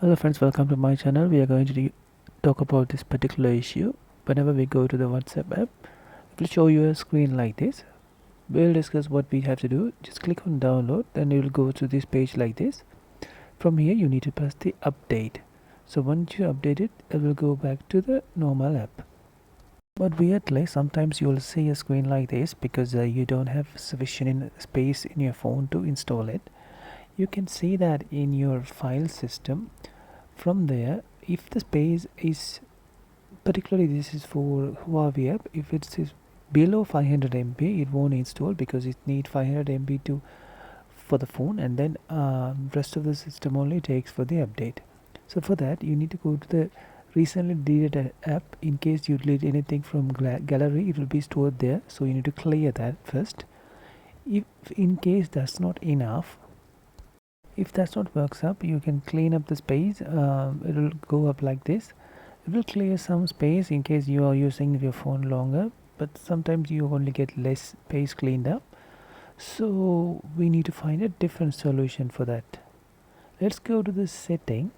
Hello friends, welcome to my channel. We are going to talk about this particular issue. Whenever we go to the WhatsApp app, it will show you a screen like this. We'll discuss what we have to do. Just click on download, then you will go to this page like this. From here you need to press the update. So once you update it, it will go back to the normal app. But weirdly, sometimes you will see a screen like this because you don't have sufficient space in your phone to install it. You can see that in your file system. From there, if the space is, particularly this is for Huawei app, if it is below 500 MB, it won't install because it needs 500 MB to for the phone, and then rest of the system only takes for the update. So for that you need to go to the recently deleted app. In case you delete anything from gallery, it will be stored there, so you need to clear that first. If in case that's not enough, if that's not works up, you can clean up the space. It will go up like this. It will clear some space in case you are using your phone longer, but sometimes you only get less space cleaned up. So we need to find a different solution for that. Let's go to the setting.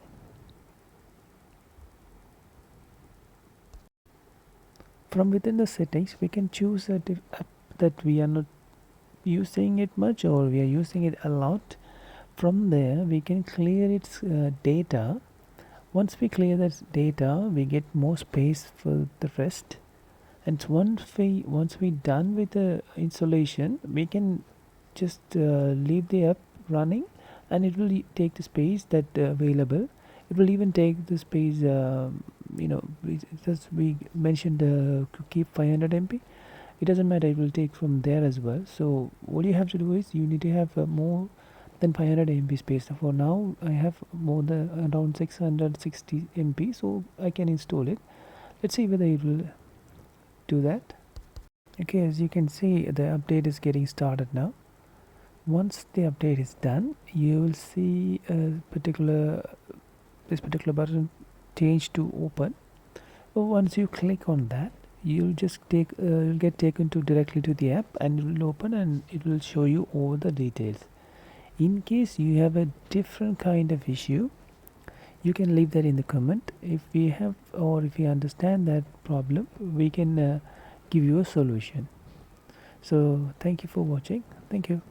From within the settings we can choose a app that we are not using it much or we are using it a lot. From there we can clear its data. Once we clear that data, we get more space for the rest. And once we done with the installation, we can just leave the app running, and it will take the space that available. It will even take the space. We mentioned to keep 500 MB. It doesn't matter. It will take from there as well. So all you have to do is you need to have more than 500 MB space. For now I have more than around 660 MB, so I can install it. Let's see whether it will do that. Okay, as you can see, the update is getting started now. Once the update is done, you will see this particular button change to open. Once you click on that, you'll get taken to directly to the app, and it will open and it will show you all the details. In case you have a different kind of issue, you can leave that in the comment. If we have, or if we understand that problem, we can give you a solution. So thank you for watching. Thank you.